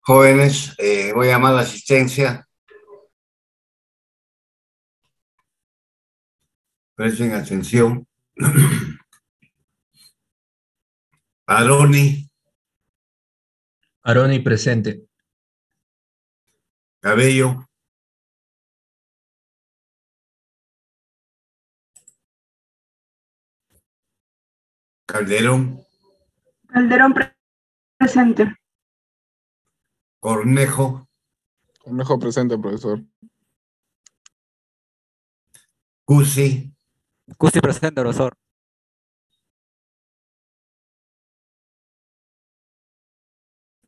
Jóvenes, voy a llamar a la asistencia. Presten atención. Aroni, Aroni presente. Cabello, Calderón, Calderón presente. Cornejo, Cornejo presente, profesor. Cusi, Cusi presente, profesor.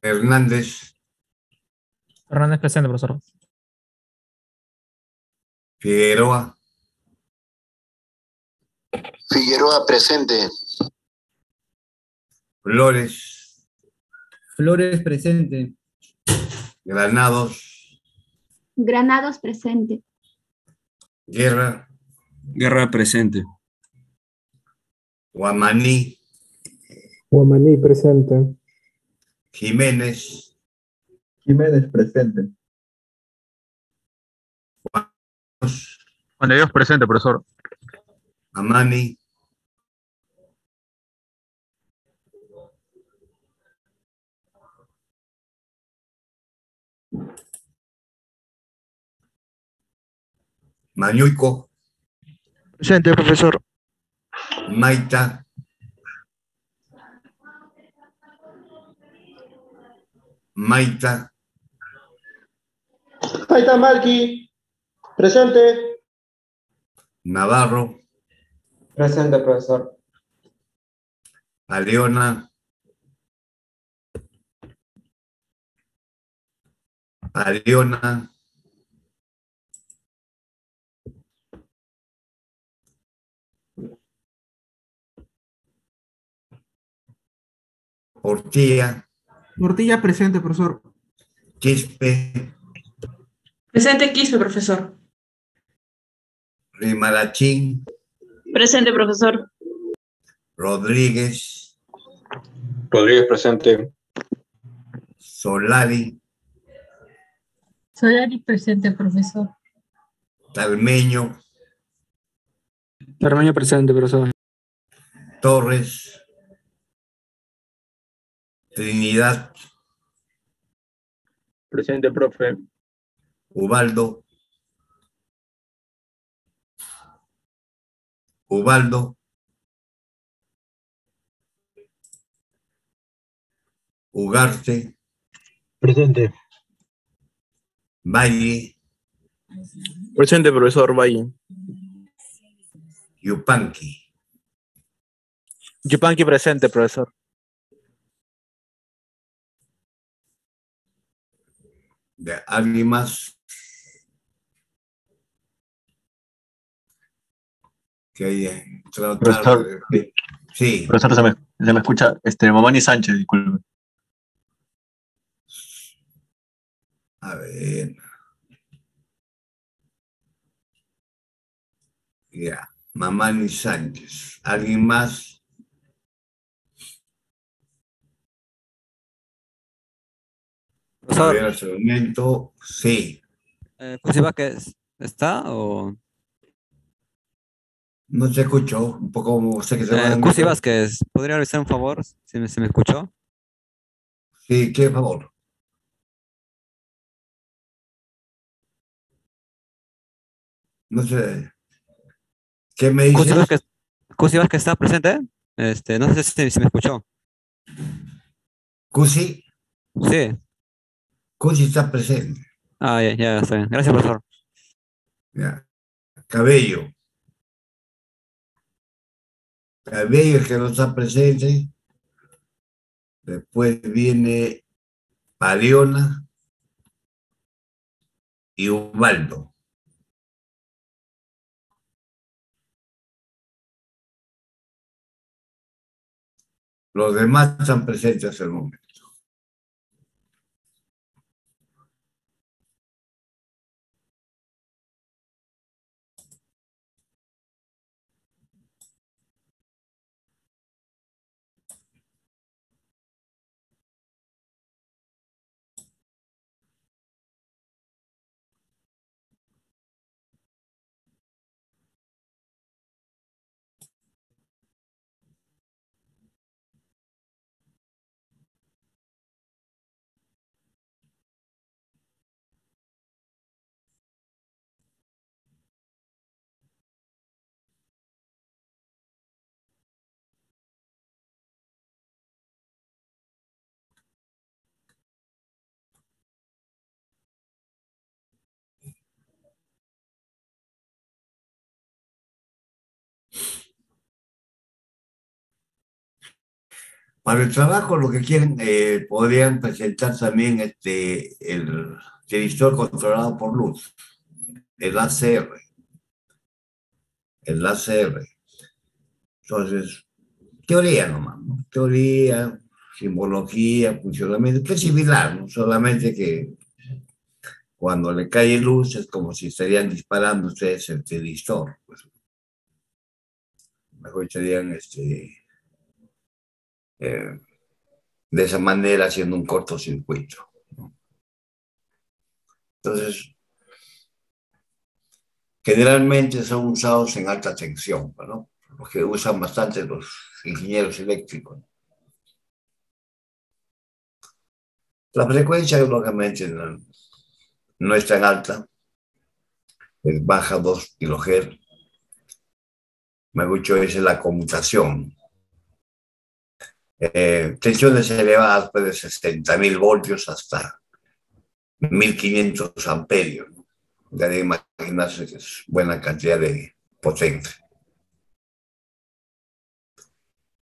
Hernández, Hernández presente, profesor. Figueroa, Figueroa presente. Flores, Flores presente. Granados, Granados presente. Guerra, Guerra presente. Guamaní, Guamaní presente. Jiménez, Jiménez presente. Juan de Dios presente, profesor. Amani, Mañuico, Presente, profesor. Maita, Maita, Ahí está Malky. Presente. Navarro, Presente, profesor. Aleona, Aleona, Portilla, Portilla presente, profesor. Quispe, Presente Quispe, profesor. Rimarachín, Presente, profesor. Rodríguez, Rodríguez presente. Solari, Solari presente, profesor. Talmeño, Armaño presente, profesor. Torres, Trinidad, Presente, profe. Ubaldo, Ubaldo, Ugarte, Presente. Valle, Presente, profesor Valle. Yupanqui. Yupanqui presente, profesor. ¿Alguien más que haya entrado tarde? Sí. Profesor, se me escucha. Mamani Sánchez, disculpe. A ver. Ya. Mamani Sánchez. ¿Alguien más? Profesor. A ver, hasta el momento, sí. ¿Cusi Vázquez está o...? No se escuchó, un poco sé que se va a... Cusi Vázquez, ¿podría revisar un favor si me escuchó? Sí, qué favor. No sé. ¿Qué me dices? Cusi Vázquez está presente. No sé si me escuchó. ¿Cusi? Sí. Cusi está presente. Ah, ya está bien. Gracias, profesor. Ya. Cabello. Cabello es que no está presente. Después viene Paliona y Ubaldo. Los demás están presentes hasta el momento. Para el trabajo, lo que quieren, podrían presentar también el televisor controlado por luz, el ACR. El ACR. Entonces, teoría nomás, ¿no? Teoría, simbología, funcionamiento, que es similar, ¿no? Solamente que cuando le cae luz es como si estarían disparando ustedes el televisor. Pues. Mejor estarían de esa manera haciendo un cortocircuito, ¿no? Entonces, generalmente son usados en alta tensión, ¿no? Los que usan bastante los ingenieros eléctricos. La frecuencia, lógicamente, no es tan alta, es baja 2 kHz. Mejor dicho, esa es la conmutación. Tensiones elevadas, pues de 60.000 voltios hasta 1.500 amperios, ¿no? Ya de imaginarse que es buena cantidad de potencia.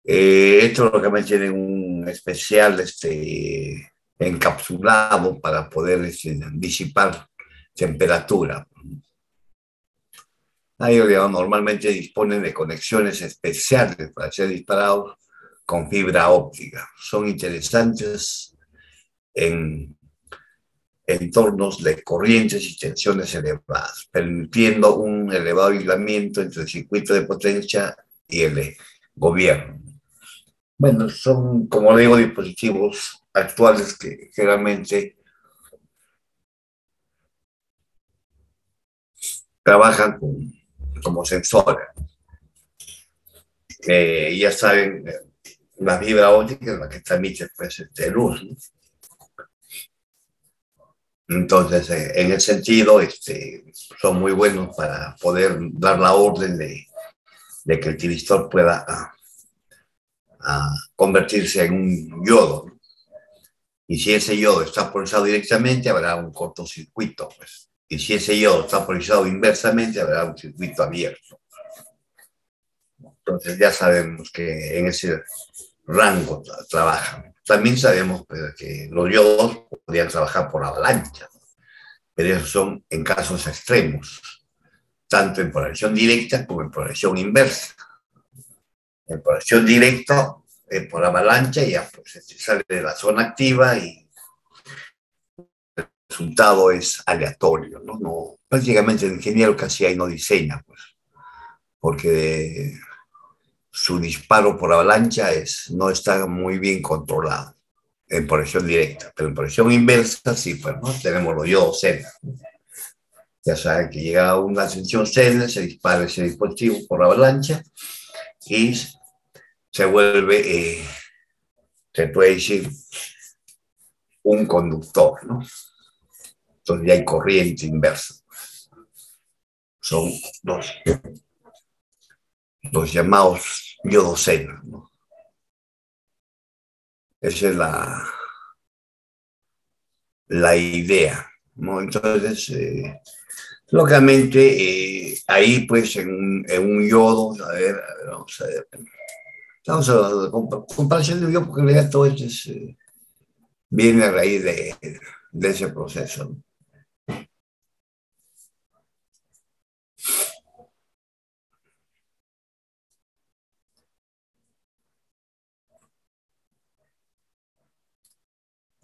Esto lógicamente tiene un especial encapsulado para poder disipar temperatura. Ellos normalmente disponen de conexiones especiales para ser disparados con fibra óptica. Son interesantes en entornos de corrientes y tensiones elevadas, permitiendo un elevado aislamiento entre el circuito de potencia y el gobierno. Bueno, son, como digo, dispositivos actuales que generalmente trabajan como sensores. Ya saben, la fibra óptica es la que transmite pues, luz, ¿no? Entonces, en ese sentido, son muy buenos para poder dar la orden de que el televisor pueda convertirse en un yodo, ¿no? Y si ese yodo está polarizado directamente, habrá un cortocircuito, pues. Y si ese yodo está polarizado inversamente, habrá un circuito abierto. Entonces ya sabemos que en ese rango trabajan. También sabemos pues, que los yodos podrían trabajar por avalancha, ¿no? Pero esos son en casos extremos, tanto en polarización directa como en polarización inversa. En polarización directa, por avalancha, ya pues, sale de la zona activa y el resultado es aleatorio, ¿no? No, prácticamente el ingeniero casi ahí no diseña, pues, porque su disparo por avalancha no está muy bien controlado en polarización directa, pero en polarización inversa sí, pues, ¿no? Tenemos los yodos Zener. Ya saben que llega a una tensión Zener, se dispara ese dispositivo por avalancha y se vuelve, se puede decir, un conductor, ¿no? Entonces ya hay corriente inversa. Son los llamados yodos Zener, ¿no? Esa es la idea, ¿no? Entonces, lógicamente, ahí pues en un yodo, a ver, vamos a ver. Estamos a la comparación de un yodo, porque en realidad todo esto viene a raíz de ese proceso, ¿no?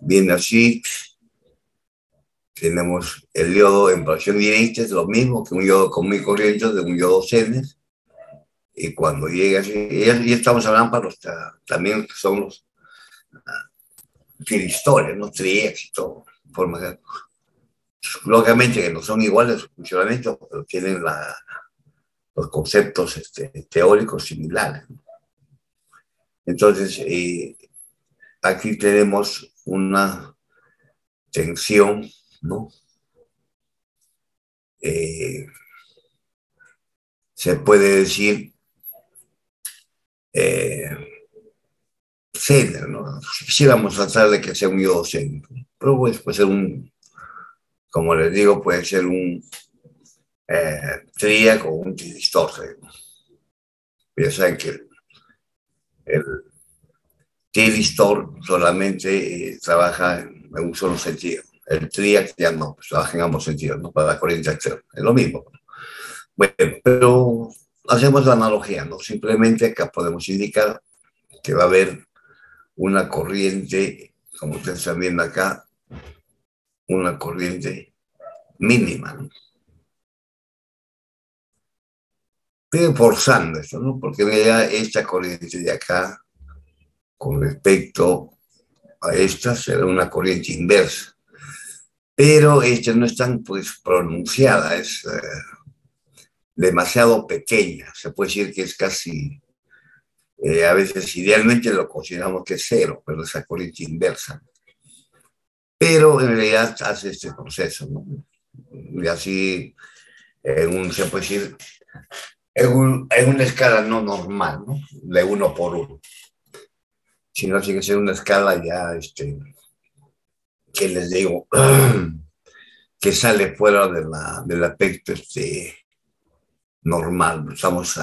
Viene así. Tenemos el yodo en polarización directa, es lo mismo que un yodo común y corriente de un yodo Zener. Y cuando llega así, y estamos hablando para los también que son los firistores, ¿no? Triex y todo. Lógicamente que no son iguales su funcionamiento, pero tienen los conceptos teóricos similares, ¿no? Entonces, aquí tenemos una tensión, ¿no? Se puede decir Zener, ¿no? Quisiéramos tratar de que sea un yodo Zener, pero pues puede ser como les digo, puede ser un tríaco o un tiristor, ¿no? Ya saben que T-Vistor solamente trabaja en un solo sentido. El TRIAC ya no, pues trabaja en ambos sentidos, ¿no? Para la corriente externa. Es lo mismo. Bueno, pero hacemos la analogía, ¿no? Simplemente acá podemos indicar que va a haber una corriente, como ustedes están viendo acá, una corriente mínima, ¿no? Pero forzando esto, ¿no? Porque vea esta corriente de acá, con respecto a esta, será una corriente inversa. Pero esta no es tan pues, pronunciada, es demasiado pequeña. Se puede decir que es casi, a veces idealmente lo consideramos que es cero, pero esa corriente inversa. Pero en realidad hace este proceso, ¿no? Y así, se puede decir, en una escala no normal, ¿no? De 1 por 1. Sino tiene que ser una escala ya, que les digo, que sale fuera del aspecto normal. Estamos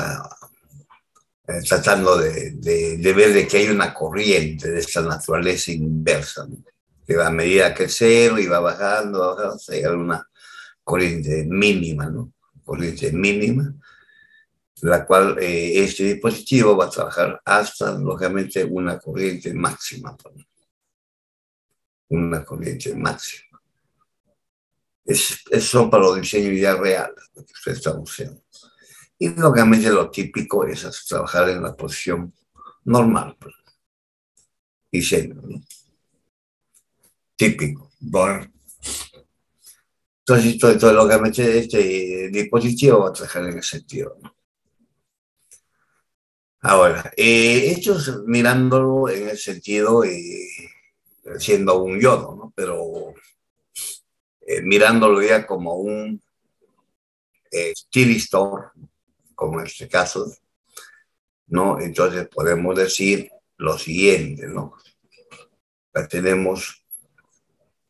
tratando de ver de que hay una corriente de esta naturaleza inversa, ¿no? Que va a medida que es cero y va bajando, hasta llegar a una corriente mínima, ¿no? Corriente mínima, la cual este dispositivo va a trabajar hasta, lógicamente, una corriente máxima. Una corriente máxima. Eso para los diseños ya reales, lo que ustedes están haciendo. Y lógicamente lo típico es trabajar en la posición normal. Pues. Diseño, ¿no? Típico. Bueno. Entonces, lógicamente, este dispositivo va a trabajar en ese sentido, ¿no? Ahora, esto es mirándolo en el sentido, siendo un yodo, ¿no? Pero mirándolo ya como un T-Vistor, como en este caso, ¿no? Entonces podemos decir lo siguiente, ¿no? Ya tenemos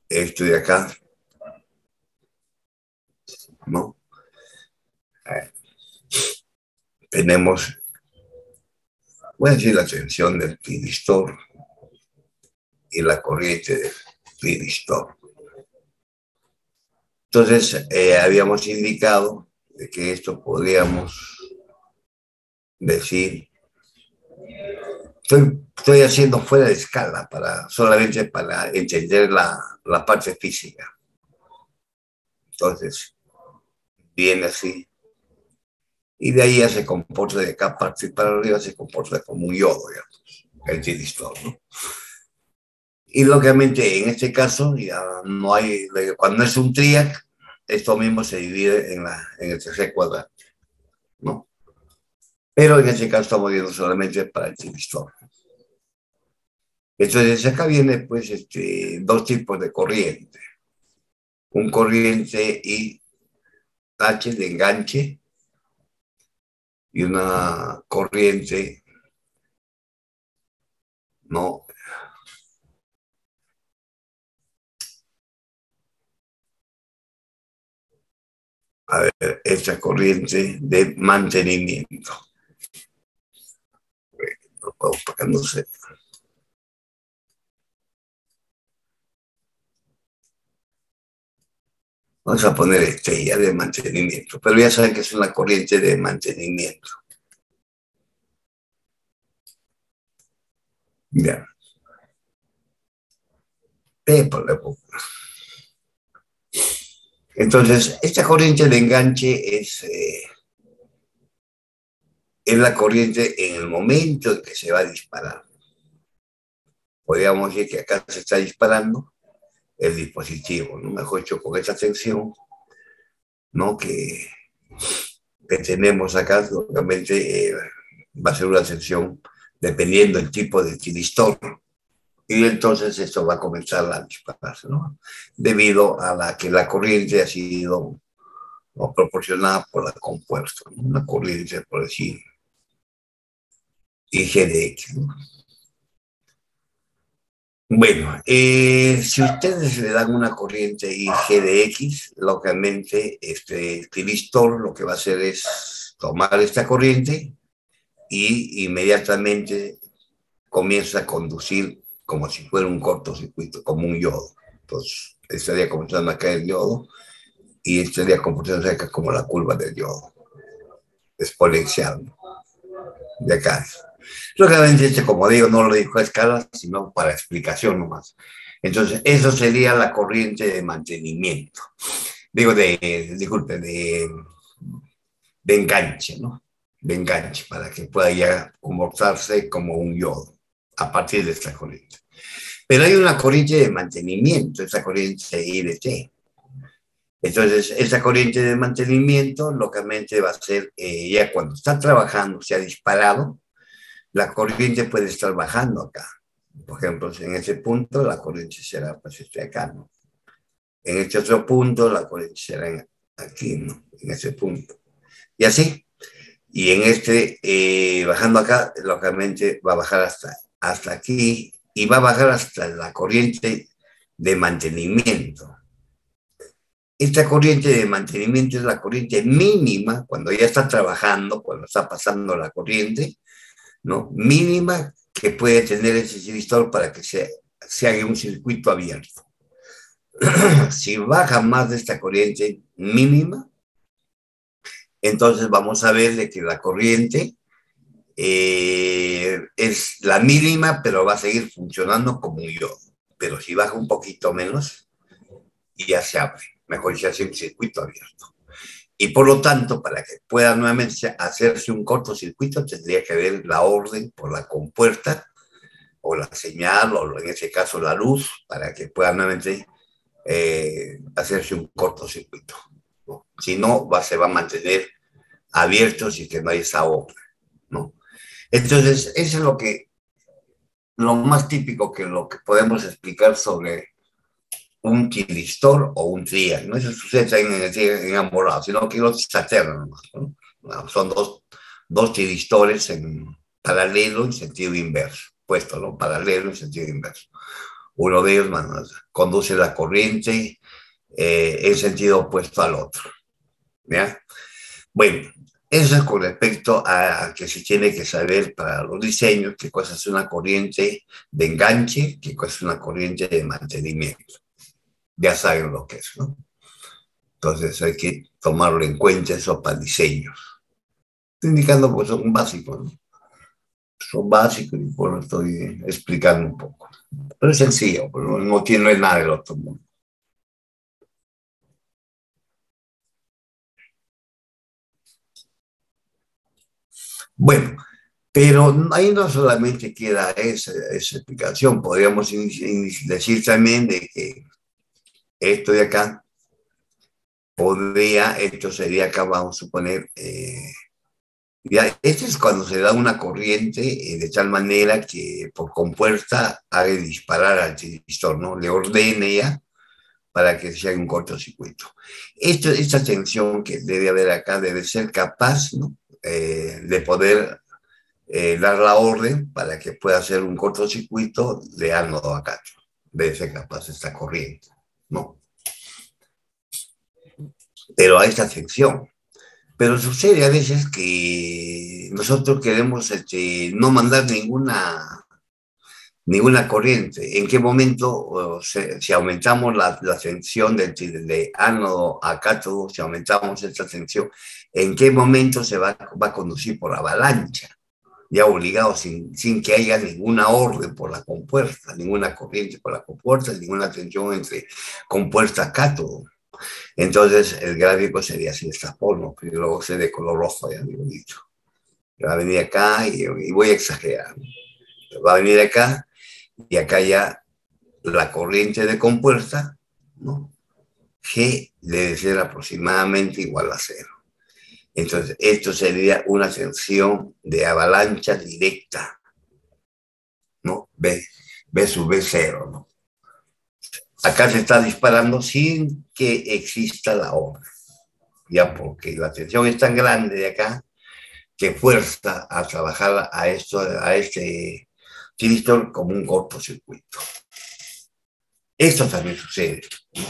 esto de acá, ¿no? Tenemos, voy a decir la tensión del T-Vistor y la corriente del T-Vistor. Entonces, habíamos indicado de que esto podríamos decir, estoy haciendo fuera de escala, solamente para entender la parte física. Entonces, viene así. Y de ahí ya se comporta de acá parte para arriba, se comporta como un yodo, digamos, el T-Vistor, ¿no? Y lógicamente en este caso ya no hay, cuando es un TRIAC, esto mismo se divide en el tercer cuadrante, ¿no? Pero en este caso estamos viendo solamente para el T-Vistor. Entonces acá viene pues dos tipos de corriente. Un corriente IH de enganche y una corriente, ¿no? A ver, esta corriente de mantenimiento. No puedo, porque no sé. Vamos a poner estrella de mantenimiento, pero ya saben que es una corriente de mantenimiento. Bien. Entonces, esta corriente de enganche es la corriente en el momento en que se va a disparar. Podríamos decir que acá se está disparando el dispositivo, ¿no? Mejor dicho, con esta tensión, ¿no? que tenemos acá, lógicamente va a ser una tensión dependiendo del tipo de T-Vistor. Y entonces esto va a comenzar a dispararse, ¿no? Debido a que la corriente ha sido proporcionada por la compuerta, ¿no? Una corriente, por decir, IG de X, ¿no? Bueno, si ustedes le dan una corriente IG de X, lógicamente este T-Vistor lo que va a hacer es tomar esta corriente y inmediatamente comienza a conducir como si fuera un cortocircuito, como un yodo. Entonces, estaría comenzando a caer el yodo y estaría comportándose acá como la curva del yodo, exponencial, ¿no? De acá. Lógicamente, como digo, no lo dijo a escala, sino para explicación nomás. Entonces, eso sería la corriente de mantenimiento. Digo, disculpe, de enganche, ¿no? De enganche, para que pueda ya comportarse como un yodo a partir de esta corriente. Pero hay una corriente de mantenimiento, esa corriente IDT. Entonces, esa corriente de mantenimiento, lógicamente, va a ser, ya cuando está trabajando, se ha disparado, la corriente puede estar bajando acá. Por ejemplo, en ese punto, la corriente será, pues, acá, ¿no? En este otro punto, la corriente será aquí, ¿no? En ese punto. Y así. Y en este, bajando acá, lógicamente, va a bajar hasta aquí y va a bajar hasta la corriente de mantenimiento. Esta corriente de mantenimiento es la corriente mínima cuando ya está trabajando, cuando está pasando la corriente, ¿no? Mínima que puede tener ese resistor para que se haga un circuito abierto. Si baja más de esta corriente mínima, entonces vamos a ver de que la corriente es la mínima, pero va a seguir funcionando como un yodo. Pero si baja un poquito menos, ya se abre. Mejor se hace un circuito abierto. Y por lo tanto, para que pueda nuevamente hacerse un cortocircuito, tendría que haber la orden por la compuerta, o la señal, o en ese caso la luz, para que pueda nuevamente hacerse un cortocircuito, ¿no? Si no, se va a mantener abierto si que no hay esa orden, ¿no? Entonces, eso es lo más típico que lo que podemos explicar sobre un tiristor o un trial. No eso sucede en ambos lados, sino que los se alternan, ¿no? Son dos tiristores en paralelo en sentido inverso, puesto, ¿no? Paralelo en sentido inverso. Uno de ellos conduce la corriente en sentido opuesto al otro, ¿ya? Bueno, eso es con respecto a que se tiene que saber para los diseños qué cosa es una corriente de enganche, qué cosa es una corriente de mantenimiento. Ya saben lo que es, ¿no? Entonces hay que tomarlo en cuenta eso para diseños. Estoy indicando pues son básicos, ¿no? Son básicos y por lo estoy explicando un poco. Pero es sencillo, pero no tiene nada del otro mundo. Bueno, pero ahí no solamente queda esa explicación, podríamos decir también de que esto de acá esto sería acá, vamos a suponer, ya, esto es cuando se da una corriente de tal manera que por compuerta haga disparar al tiristor, ¿no? Le ordene ya para que se haga un cortocircuito. Esta tensión que debe haber acá debe ser capaz, ¿no? De poder dar la orden para que pueda hacer un cortocircuito de ánodo a cátodo. Debe ser capaz esta corriente, ¿no? Pero a esta tensión. Pero sucede a veces que nosotros queremos no mandar ninguna corriente. ¿En qué momento, si aumentamos la tensión de ánodo a cátodo, si aumentamos esta tensión, en qué momento se va a conducir por avalancha? Ya obligado, sin que haya ninguna orden por la compuerta, ninguna corriente por la compuerta, ninguna tensión entre compuerta y cátodo. Entonces, el gráfico sería así, esta forma, pero luego se de color rojo, ya digo dicho. Va a venir acá y voy a exagerar. Va a venir acá y acá ya la corriente de compuerta, ¿no? G debe ser aproximadamente igual a 0. Entonces, esto sería una tensión de avalancha directa, ¿no? B sub B0, ¿no? Acá se está disparando sin que exista la orden, ya porque la tensión es tan grande de acá que fuerza a trabajar a este tiristor como un cortocircuito. Esto también sucede, ¿no?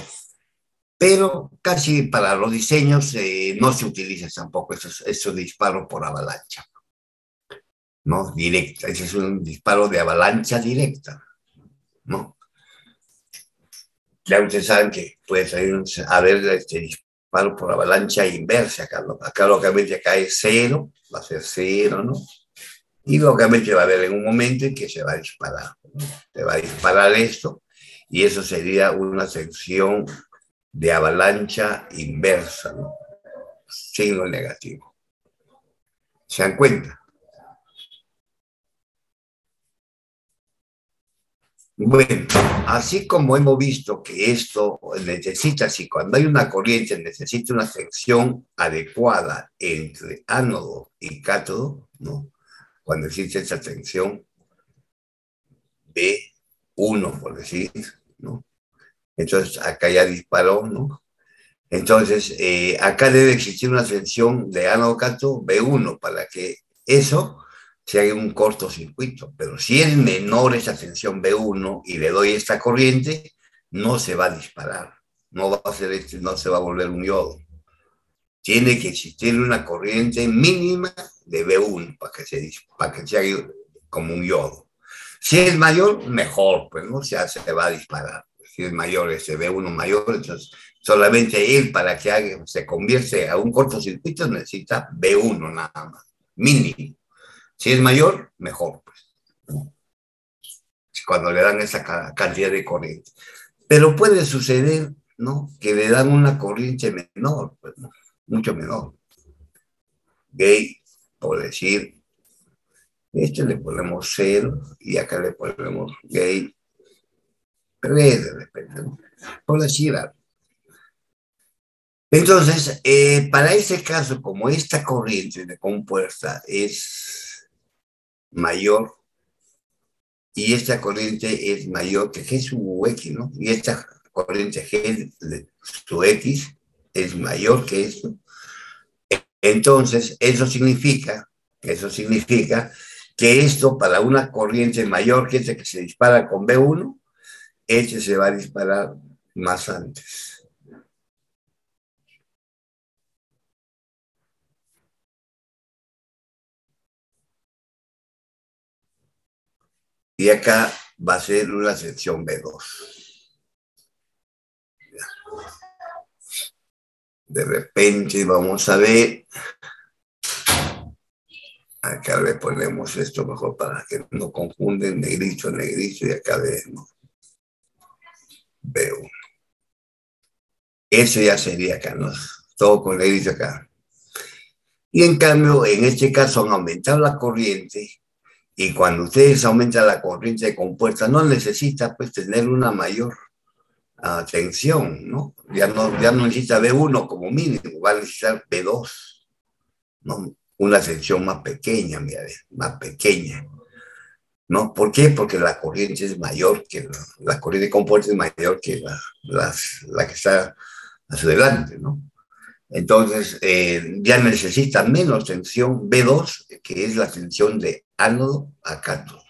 Pero casi para los diseños no se utiliza tampoco estos disparos por avalancha. ¿no? Directa. Ese es un disparo de avalancha directa, ¿no? Ya ustedes saben que puede haber disparo por avalancha inversa. Acá lógicamente acá es cero, va a ser cero, ¿no? Y lógicamente va a haber en un momento en que se va a disparar, ¿no? Se va a disparar esto, y eso sería una sección de avalancha inversa, ¿no? Signo negativo. ¿Se dan cuenta? Bueno, así como hemos visto que esto necesita, si cuando hay una corriente necesita una sección adecuada entre ánodo y cátodo, ¿no? Cuando existe esa sección B1, por decir, ¿no? Entonces acá ya disparó, ¿no? Entonces acá debe existir una sección de ánodo-cátodo B1 para que eso se haga un cortocircuito, pero si es menor esa tensión B1 y le doy esta corriente, no se va a disparar, no va a ser no se va a volver un yodo. Tiene que existir una corriente mínima de B1 para que se haga como un yodo. Si es mayor, mejor, pues no se va a disparar. Si es mayor, ese B1 mayor, entonces solamente él para que se convierte a un cortocircuito necesita B1 nada más, mínimo. Si es mayor, mejor, pues. Cuando le dan esa cantidad de corriente. Pero puede suceder, ¿no? Que le dan una corriente menor, pues, ¿no? Mucho menor. Gay, por decir, le ponemos 0 y acá le ponemos gay 3 de repente, ¿no? Por decir algo. Entonces, para ese caso, como esta corriente de compuesta es mayor, y esta corriente es mayor que G sub X, ¿no? Y esta corriente G sub X es mayor que esto. Entonces, eso significa que esto para una corriente mayor que esta que se dispara con B1, este se va a disparar más antes. Y acá va a ser una sección B2. De repente vamos a ver. Acá le ponemos esto mejor para que no confunden negrito, negrito, y acá vemos B1. Eso ya sería acá, ¿no? Todo con negrito acá. Y en cambio, en este caso han aumentado la corriente. Y cuando ustedes aumentan la corriente de compuesta, no necesita pues tener una mayor tensión, ¿no? Ya no necesita B1 como mínimo, va a necesitar B2, ¿no? Una tensión más pequeña, mira, más pequeña, ¿no? ¿Por qué? Porque la corriente es mayor que la corriente de compuesta es mayor que la que está hacia adelante, ¿no? Entonces, ya necesita menos tensión B2, que es la tensión de ánodo a cátodo.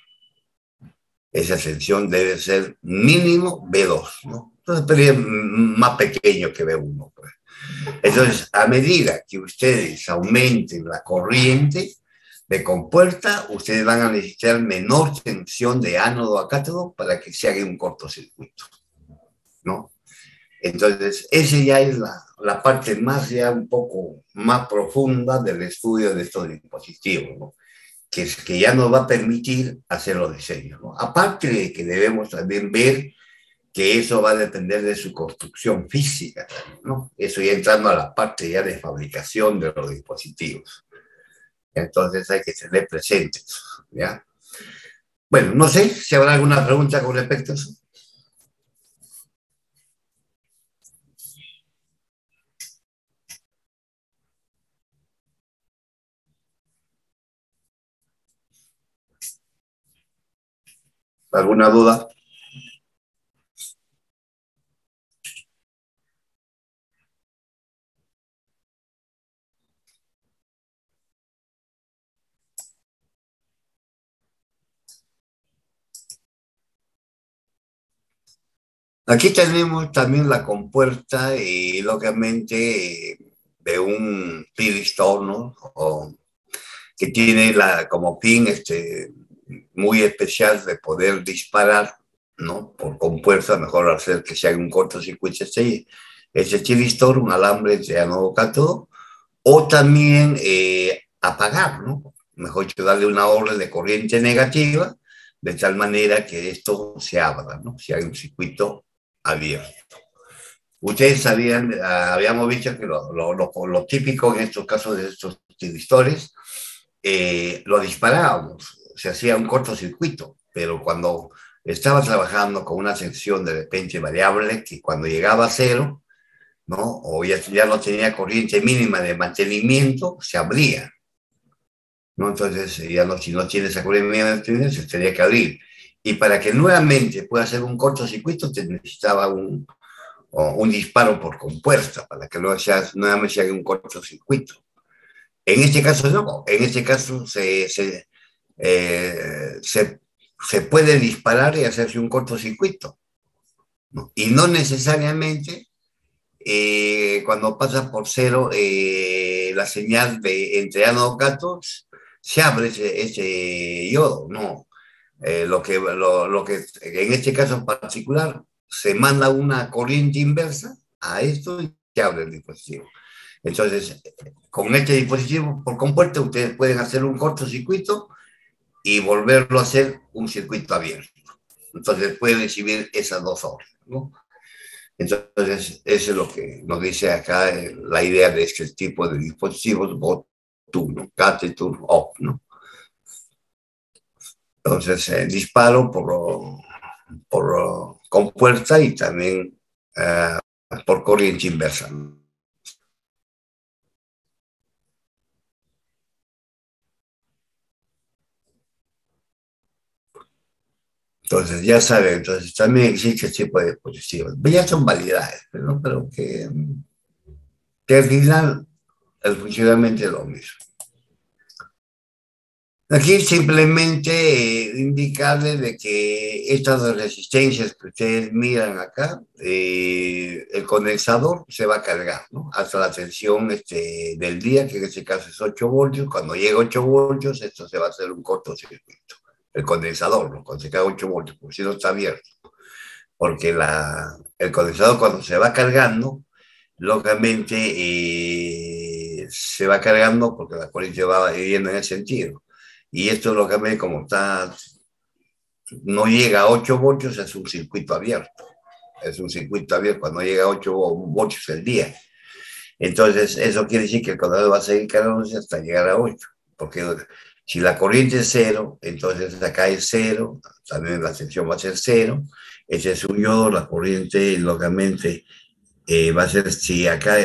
Esa tensión debe ser mínimo B2, ¿no? Entonces, pero es más pequeño que B1, pues. Entonces, a medida que ustedes aumenten la corriente de compuerta, ustedes van a necesitar menor tensión de ánodo a cátodo para que se haga un cortocircuito, ¿no? Entonces, esa ya es la parte más, ya un poco más profunda del estudio de estos dispositivos, ¿no? Que ya nos va a permitir hacer los diseños, ¿no? Aparte de que debemos también ver que eso va a depender de su construcción física, ¿no? Eso ya entrando a la parte ya de fabricación de los dispositivos. Entonces hay que tener presentes, ¿ya? Bueno, no sé si habrá alguna pregunta con respecto a eso. ¿Alguna duda? Aquí tenemos también la compuerta y lógicamente de un piristor, ¿no? que tiene como fin muy especial de poder disparar, ¿no? Por compuerta, mejor hacer que se haga un cortocircuito ese chiristor, un alambre entre ánodo cátodo, o también apagar, ¿no? Mejor dicho, darle una orden de corriente negativa, de tal manera que esto se abra, ¿no? Se haga un circuito abierto. Ustedes sabían, habíamos visto que lo típico en estos casos de estos chiristores, lo disparábamos, se hacía un cortocircuito, pero cuando estaba trabajando con una sección de repente variable, que cuando llegaba a cero, ¿no? O ya no tenía corriente mínima de mantenimiento, se abría, ¿no? Entonces, si no tiene esa corriente mínima de mantenimiento, se tendría que abrir. Y para que nuevamente pueda hacer un cortocircuito, te necesitaba un disparo por compuerta, para que nuevamente se haga un cortocircuito. En este caso no, en este caso se puede disparar y hacerse un cortocircuito, ¿no? Y no necesariamente cuando pasa por cero la señal entre ánodo cátodos se abre ese yodo, no. Lo que en este caso en particular se manda una corriente inversa a esto y se abre el dispositivo. Entonces, con este dispositivo por compuerta ustedes pueden hacer un cortocircuito y volverlo a hacer un circuito abierto. Entonces pueden recibir esas dos órdenes, ¿no? Entonces, eso es lo que nos dice acá la idea de este tipo de dispositivos, GOTO, ¿no? Catheter, OFF, ¿no? Entonces, disparo por compuerta y también por corriente inversa, ¿no? Entonces, ya saben, entonces también existe este tipo de dispositivos. Ya son validades, ¿no? Pero que al final el funcionamiento es lo mismo. Aquí simplemente indicarles de que estas dos resistencias que ustedes miran acá, el condensador se va a cargar, ¿no? Hasta la tensión del día, que en este caso es 8 voltios. Cuando llega a 8 voltios, esto se va a hacer un cortocircuito. El condensador, ¿no? Cuando se cae 8 voltios, porque si no está abierto. Porque el condensador cuando se va cargando, lógicamente se va cargando porque la corriente va yendo en ese sentido. Y esto, lógicamente, como no llega a 8 voltios, es un circuito abierto. Es un circuito abierto cuando llega a 8 voltios el día. Entonces, eso quiere decir que el condensador va a seguir cargándose hasta llegar a 8. Porque si la corriente es 0, entonces acá es 0, también la sección va a ser 0. Ese es un yodo, la corriente, lógicamente, va a ser, si acá,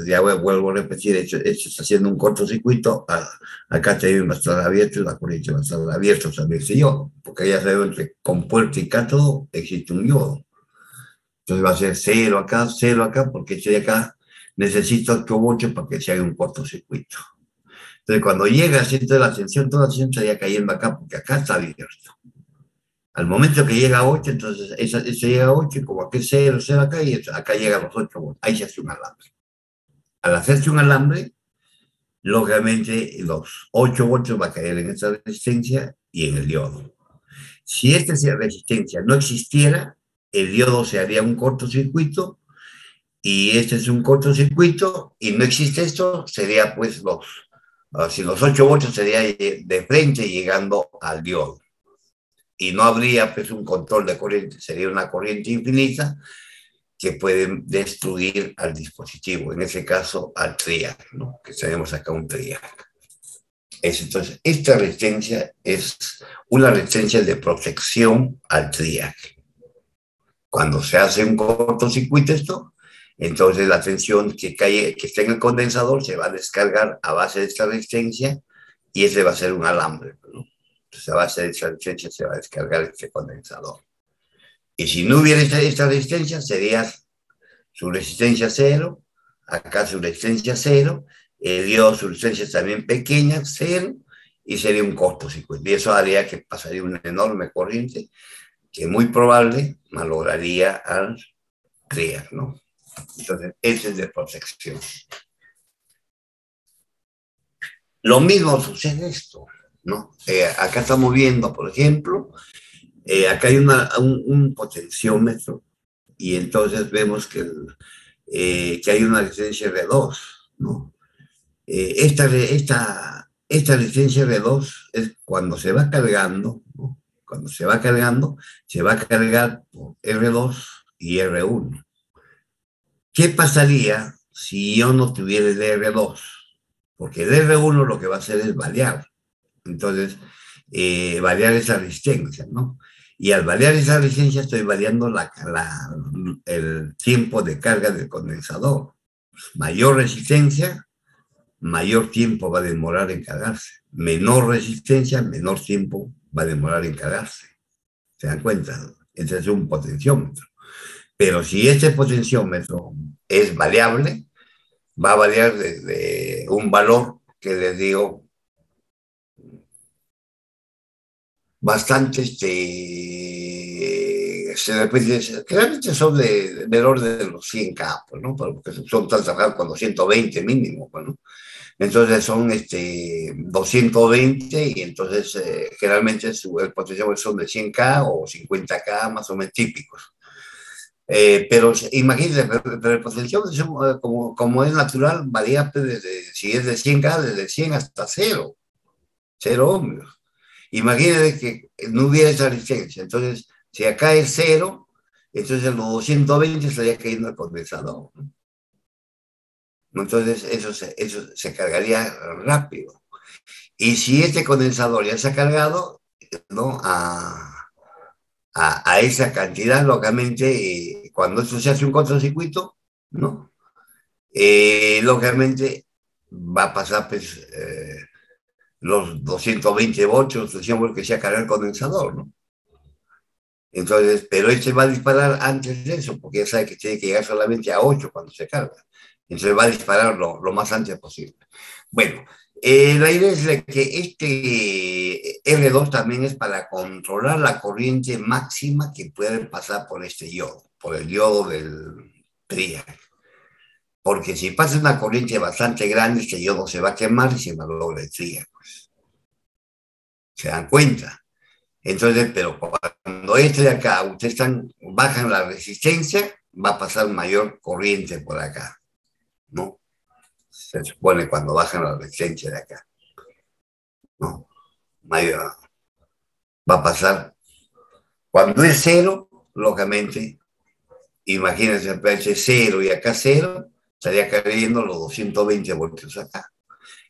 ya vuelvo a repetir, esto está haciendo un cortocircuito, acá también va a estar abierto y la corriente va a estar abierta también ese yodo, porque ya sabemos entre compuerta y cátodo existe un yodo. Entonces va a ser 0 acá, porque este de acá necesita 8 voltios para que se haga un cortocircuito. Entonces cuando llega a toda la tensión estaría cayendo acá, porque acá está abierto. Al momento que llega a 8, entonces eso llega a 8, y como aquí es 0 acá, y acá llega a los 8 voltios. Ahí se hace un alambre. Al hacerse un alambre, lógicamente los 8 voltios va a caer en esta resistencia y en el diodo. Si esta resistencia no existiera, el diodo se haría un cortocircuito, y este es un cortocircuito, y no existe esto, sería pues si los 8 voltios sería de frente llegando al diodo. Y no habría pues un control de corriente, sería una corriente infinita que puede destruir al dispositivo, en ese caso al triac, ¿no? Que tenemos acá un triac. Entonces, esta resistencia es una resistencia de protección al triac. Cuando se hace un cortocircuito entonces la tensión que está en el condensador se va a descargar a base de esta resistencia, y ese va a ser un alambre, ¿no? Entonces, a base de esa resistencia se va a descargar este condensador. Y si no hubiera esta resistencia, sería su resistencia 0, acá su resistencia 0, el diodo su resistencia también pequeña, 0, y sería un cortocircuito. Y eso haría que pasaría una enorme corriente que muy probable malograría al triac, ¿no? Entonces, ese es de protección. Lo mismo sucede esto, ¿no? Acá estamos viendo, por ejemplo, acá hay un potenciómetro y entonces vemos que hay una resistencia R2, ¿no? Esta resistencia R2 es cuando se va cargando, ¿no? Cuando se va cargando, se va a cargar por R2 y R1. ¿Qué pasaría si yo no tuviera el R2? Porque el R1 lo que va a hacer es variar. Entonces, variar esa resistencia, ¿no? Y al variar esa resistencia estoy variando el tiempo de carga del condensador. Mayor resistencia, mayor tiempo va a demorar en cargarse. Menor resistencia, menor tiempo va a demorar en cargarse. ¿Se dan cuenta? Ese es un potenciómetro. Pero si este potenciómetro es variable, va a variar desde un valor que les digo bastante, generalmente son del orden de los 100K, pues, ¿no? Porque son tan cerrados con 220 mínimo, pues, ¿no? Entonces son 220 y entonces generalmente el potenciómetro son de 100K o 50K, más o menos típicos. Pero imagínense, pero el potenciómetro, como es natural, varía si es de 100K, desde 100 hasta 0 ohmios. Imagínense que no hubiera esa resistencia. Entonces, si acá es 0, entonces los 220 estaría cayendo el condensador, ¿no? Entonces, eso se cargaría rápido. Y si este condensador ya se ha cargado, ¿no? a esa cantidad, lógicamente, cuando esto se hace un cortocircuito, ¿no? Lógicamente va a pasar pues, los 220 voltios, que se ha cargado el condensador, ¿no? Entonces, pero este va a disparar antes de eso, porque ya sabe que tiene que llegar solamente a 8 cuando se carga. Entonces va a disparar lo más antes posible. Bueno, la idea es que este R2 también es para controlar la corriente máxima que puede pasar por este yodo, por el yodo del TRIAC. Porque si pasa una corriente bastante grande, este yodo se va a quemar y se malogra el TRIAC. ¿Se dan cuenta? Entonces, pero cuando este de acá, ustedes bajan la resistencia, va a pasar mayor corriente por acá, ¿no? Se supone cuando bajan la resistencia de acá, ¿no? Mayor, va a pasar. Cuando es 0, lógicamente, imagínense el pH 0 y acá 0, estaría cayendo los 220 voltios acá.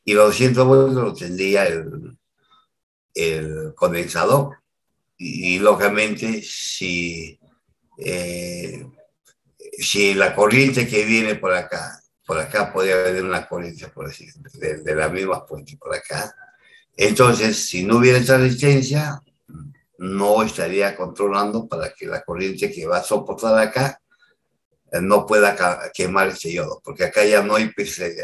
Y los 200 voltios lo tendría el condensador. Y lógicamente, si la corriente que viene por acá podría haber una corriente, por decir, de la misma fuente por acá. Entonces, si no hubiera esta resistencia, no estaría controlando para que la corriente que va a soportar acá no pueda quemar este yodo, porque acá ya no hay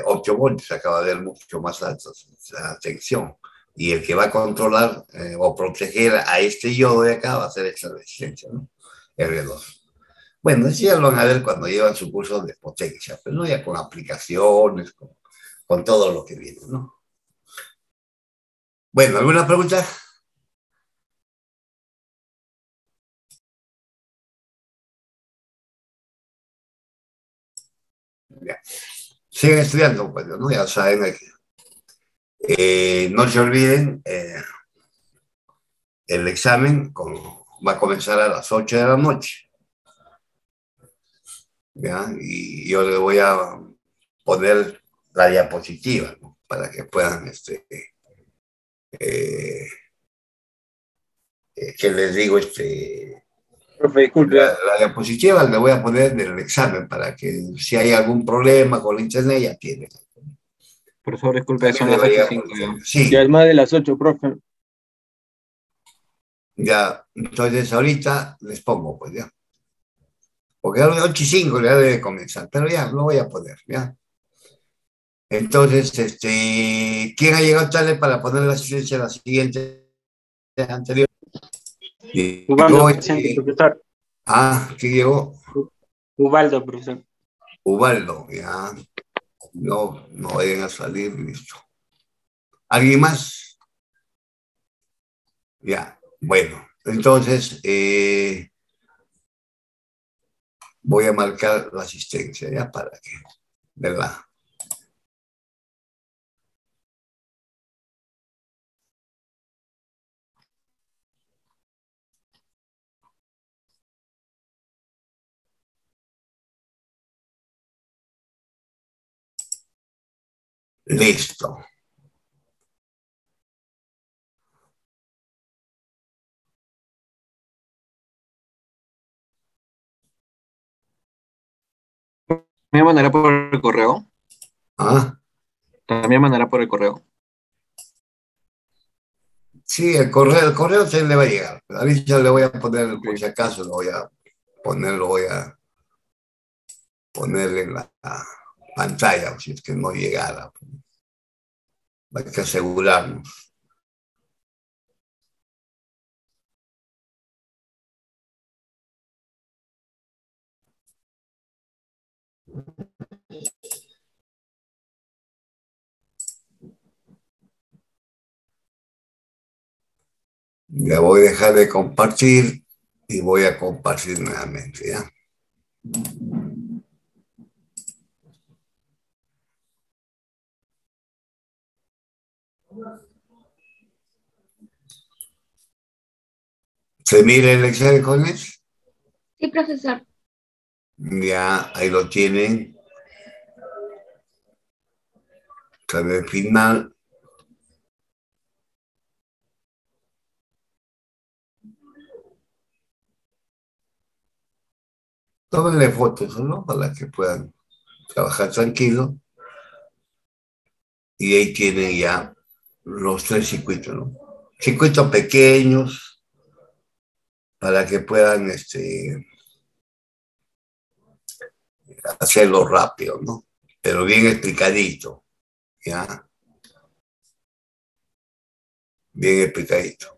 8 voltios, acaba de haber mucho más alta la tensión. Y el que va a controlar o proteger a este yodo de acá va a ser esta resistencia, ¿no? R2. Bueno, eso ya lo van a ver cuando llevan su curso de potencia, pero no ya con aplicaciones, con todo lo que viene, ¿no? Bueno, ¿alguna pregunta? Ya. Sigan estudiando, pues, ¿no? Ya saben, no se olviden, el examen va a comenzar a las 8 de la noche. ¿Ya? Y yo le voy a poner la diapositiva, ¿no? Para que puedan, que les digo, Profe, disculpe. la diapositiva le voy a poner del examen para que si hay algún problema con la internet ya tiene. Profesor, disculpe, son las 8:05. Sí. Ya es más de las 8, profe. Ya, entonces ahorita les pongo, pues ya. Porque a las 8:05 ya debe comenzar, pero ya lo voy a poner, ¿ya? Entonces, ¿quién ha llegado tarde para poner la asistencia a la siguiente anterior? Ubaldo, presente, profesor. ¿Quién llegó? Ubaldo, profesor. Ubaldo, ya. No vayan a salir, listo. ¿Alguien más? Ya, bueno, entonces voy a marcar la asistencia, ya, para que, ¿verdad? Listo. ¿También mandará por el correo? ¿Ah? También mandará por el correo. Sí, el correo se le va a llegar. Ahorita le voy a poner, por si acaso, lo voy a ponerle en la pantalla, si es que no llegara. Hay que asegurarnos. Ya voy a dejar de compartir y voy a compartir nuevamente, ¿ya? ¿Se mira el Excel con eso? Sí, profesor. Ya, ahí lo tienen. Al final. Tómenle fotos, ¿no? Para que puedan trabajar tranquilo. Y ahí tienen ya los 3 circuitos, ¿no? Circuitos pequeños para que puedan hacerlo rápido, ¿no? Pero bien explicadito, ¿ya? Bien explicadito.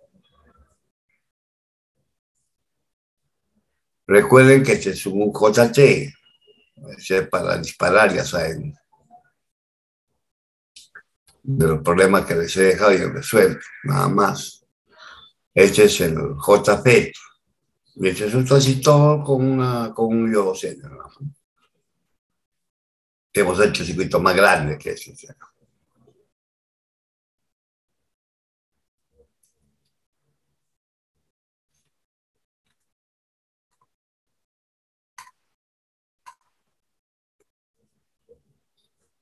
Recuerden que este es un JT, es para disparar, ya saben, de los problemas que les he dejado y resuelto, nada más. Este es el JP, y este es un transistor con un yo docente, ¿no? Hemos hecho circuitos más grandes que eso, ¿sí?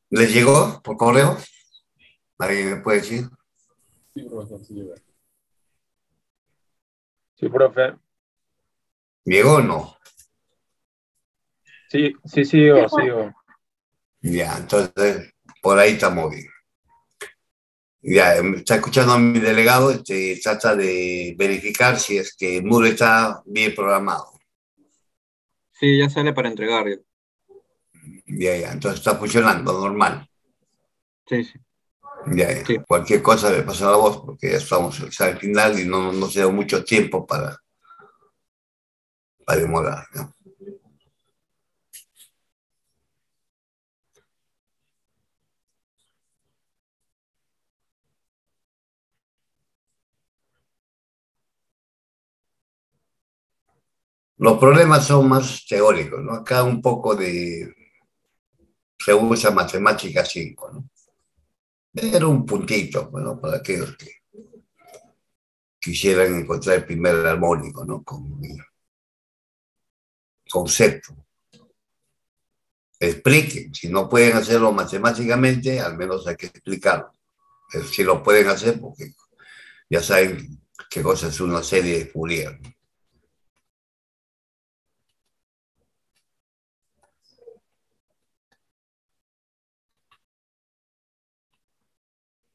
¿Les llegó por correo? ¿Alguien me puede decir? Sí, profesor, sí llega. Sí, profe. ¿Llegó o no? Sí, sigo, sigo. Ya, entonces, por ahí estamos bien. Ya, está escuchando a mi delegado, trata de verificar si es que el muro está bien programado. Sí, ya sale para entregar. Ya, entonces está funcionando, normal. Sí, sí. Ya. Sí. Cualquier cosa le pasa a la voz, porque ya estamos al final y no se da mucho tiempo para demorar, ¿no? Los problemas son más teóricos, ¿no? Acá un poco se usa matemática 5, ¿no? Era un puntito, bueno, para aquellos que quisieran encontrar el primer armónico, ¿no? Con el concepto. Expliquen, si no pueden hacerlo matemáticamente, al menos hay que explicarlo. Pero si lo pueden hacer, porque ya saben qué cosa es una serie de Fourier.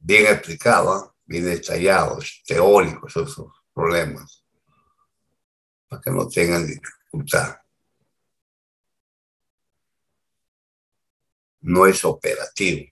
Bien explicado, bien detallados, teóricos esos problemas, para que no tengan dificultad. No es operativo.